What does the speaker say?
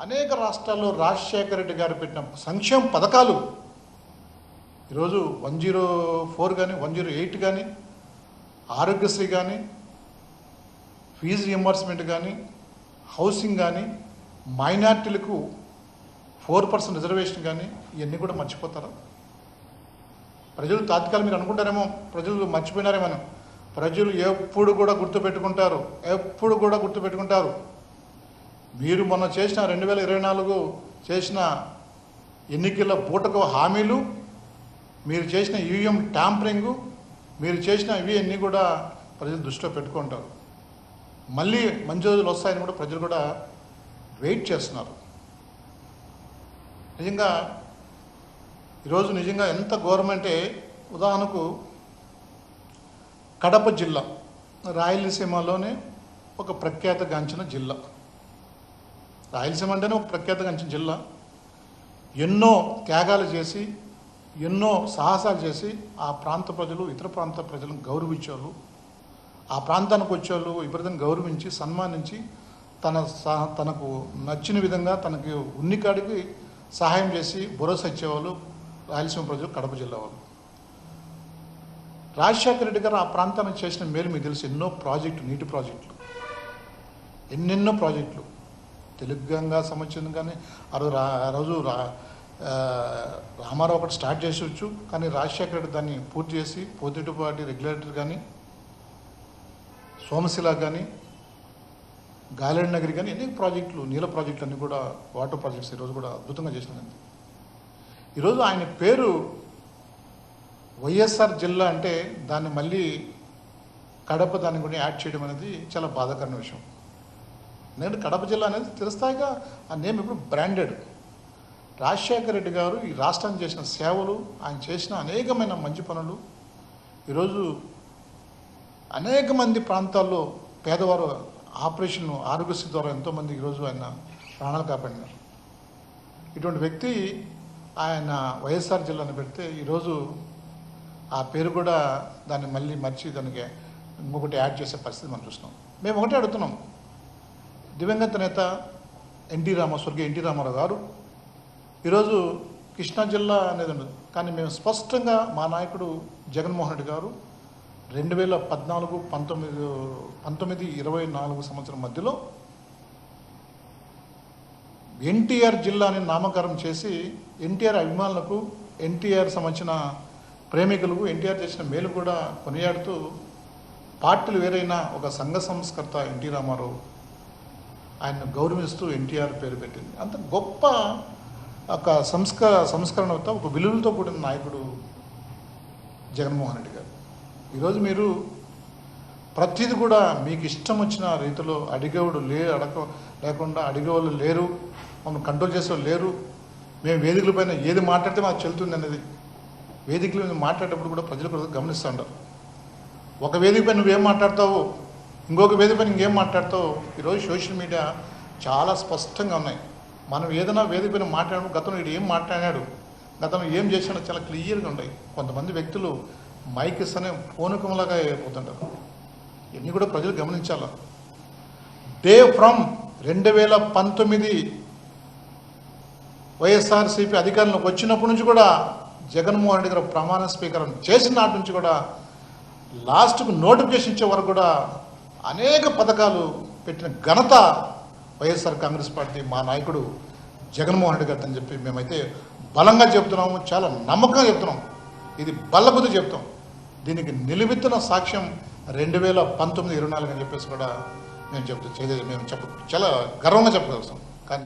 అనేక రాష్ట్రాల్లో రాజశేఖర రెడ్డి గారు పెట్టిన సంక్షేమ పథకాలు ఈరోజు 104 కానీ 108 కానీ ఆరోగ్యశ్రీ కానీ ఫీజు రియంబర్స్మెంట్ కానీ హౌసింగ్ కానీ మైనార్టీలకు 4% రిజర్వేషన్ కానీ ఇవన్నీ కూడా మర్చిపోతారా? ప్రజలు తాత్కాలం మీరు అనుకుంటారేమో ప్రజలు మర్చిపోయినారేమో. ప్రజలు ఎప్పుడు కూడా గుర్తుపెట్టుకుంటారు. మీరు మొన్న చేసిన 2024 చేసిన ఎన్నికల బూటకు హామీలు, మీరు చేసిన ఈవీఎం ట్యాంపరింగు, మీరు చేసిన ఇవన్నీ కూడా ప్రజలు దృష్టిలో పెట్టుకుంటారు. మళ్ళీ మంచి రోజులు వస్తాయని కూడా ప్రజలు కూడా వెయిట్ చేస్తున్నారు. నిజంగా ఈరోజు నిజంగా ఎంత గవర్నమెంటే, ఉదాహరణకు కడప జిల్లా రాయలసీమలోనే ఒక ప్రఖ్యాతగాంచిన జిల్లా. రాయలసీమ అంటేనే ఒక ప్రఖ్యాతగాంచిన జిల్లా. ఎన్నో త్యాగాలు చేసి ఎన్నో సాహసాలు చేసి ఆ ప్రాంత ప్రజలు ఇతర ప్రాంత ప్రజలను గౌరవించేవాళ్ళు, ఆ ప్రాంతానికి వచ్చేవాళ్ళు విపరీతంగా గౌరవించి సన్మానించి తనకు నచ్చిన విధంగా తనకి ఉన్నికాడికి సహాయం చేసి భరోసా ఇచ్చేవాళ్ళు రాయలసీమ ప్రజలు, కడప జిల్లా వాళ్ళు. రాజశేఖర రెడ్డి గారు ఆ ప్రాంతానికి చేసిన మేలు మీకు తెలుసు. ఎన్నో ప్రాజెక్టులు, నీటి ప్రాజెక్టులు, ఎన్నెన్నో ప్రాజెక్టులు. తెలుగు గంగా సంబంధించింది కానీ ఆ రోజు రామారావు ఒకటి స్టార్ట్ చేసేవచ్చు, కానీ రాజశేఖర రెడ్డి దాన్ని పూర్తి చేసి పోతిరెడ్డిపాటి రెగ్యులేటర్ కానీ, సోమశిల కానీ, గాలేడు నగరి కానీ ఎన్ని ప్రాజెక్టులు, నీళ్ళ ప్రాజెక్టులు అన్నీ కూడా వాటర్ ప్రాజెక్ట్స్ ఈరోజు కూడా అద్భుతంగా చేసినది. ఈరోజు ఆయన పేరు వైఎస్ఆర్ జిల్లా అంటే దాన్ని మళ్ళీ కడప దాన్ని కూడా యాడ్ చేయడం అనేది చాలా బాధాకరమైన విషయం. ఎందుకంటే కడప జిల్లా అనేది తెలుస్తాయిగా, ఆ నేమ్ ఇప్పుడు బ్రాండెడ్. రాజశేఖర రెడ్డి గారు ఈ రాష్ట్రానికి చేసిన సేవలు, ఆయన చేసిన అనేకమైన మంచి పనులు ఈరోజు అనేక మంది ప్రాంతాల్లో పేదవారు ఆపరేషన్ ఆరోగ్యశ్రీ ద్వారా ఎంతోమంది ఈరోజు ఆయన ప్రాణాలు కాపాడినారు. ఇటువంటి వ్యక్తి ఆయన వైఎస్ఆర్ జిల్లాను పెడితే ఈరోజు ఆ పేరు కూడా దాన్ని మళ్ళీ మర్చి దానికి ఇంకొకటి యాడ్ చేసే పరిస్థితి మనం చూస్తున్నాం. మేము ఒకటే అడుగుతున్నాం, దివంగత నేత స్వర్గీయ ఎన్టీ రామారావు గారు ఈరోజు కృష్ణా జిల్లా అనేది ఉండదు, కానీ మేము స్పష్టంగా మా నాయకుడు జగన్మోహన్ రెడ్డి గారు 2014, 19, 24 సంవత్సరం మధ్యలో ఎన్టీఆర్ జిల్లాని నామకరణం చేసి ఎన్టీఆర్ అభిమానులకు, ఎన్టీఆర్ సంబంధించిన ప్రేమికులకు ఎన్టీఆర్ చేసిన మేలు కూడా కొనియాడుతూ పార్టీలు వేరైనా ఒక సంఘ సంస్కర్త ఎన్టీ రామారావు ఆయన గౌరవిస్తూ ఎన్టీఆర్ పేరు పెట్టింది. అంత గొప్ప ఒక సంస్కరణతో ఒక విలువలతో కూడిన నాయకుడు జగన్మోహన్ రెడ్డి గారు. ఈరోజు మీరు ప్రతిది కూడా మీకు ఇష్టం వచ్చిన రీతిలో అడిగేవాడు లేకుండా అడిగేవాళ్ళు లేరు, మమ్మల్ని కంట్రోల్ చేసేవాళ్ళు లేరు. మేము వేదికల పైన ఏది మాట్లాడితే మాకు చెల్లుతుంది అనేది వేదికల మీద మాట్లాడేటప్పుడు కూడా ప్రజలు గమనిస్తూ ఉంటారు. ఒక వేదిక పైన నువ్వేం మాట్లాడతావు, ఇంకొక వేదిక పైన ఇంకేం మాట్లాడతావు. ఈరోజు సోషల్ మీడియా చాలా స్పష్టంగా ఉన్నాయి. మనం ఏదైనా వేదిక పైన మాట్లాడడం, గతంలో వీడు ఏం మాట్లాడాడు, గతంలో ఏం చేశాడో చాలా క్లియర్గా ఉన్నాయి. కొంతమంది వ్యక్తులు మైక్ ఇస్తేనే ఫోనుకంలాగా అయిపోతుంటారు. ఇవన్నీ కూడా ప్రజలు గమనించాలి. డే ఫ్రమ్ 2019 వైఎస్ఆర్సీపీ అధికారంలోకి వచ్చినప్పటి నుంచి కూడా జగన్మోహన్ రెడ్డి గారు ప్రమాణ స్వీకారం చేసిన నాటి నుంచి కూడా లాస్ట్కు నోటిఫికేషన్ ఇచ్చే వరకు కూడా అనేక పథకాలు పెట్టిన ఘనత వైఎస్ఆర్ కాంగ్రెస్ పార్టీ మా నాయకుడు జగన్మోహన్ రెడ్డి గారు అని చెప్పి మేమైతే బలంగా చెప్తున్నాము, చాలా నమ్మకంగా చెప్తున్నాం. ఇది బల్లబుద్ధి చెప్తాం. దీనికి నిలువెత్తిన సాక్ష్యం 2019, 24 అని చెప్పేసి కూడా మేము చాలా గర్వంగా చెప్పగలుగుతాం. కానీ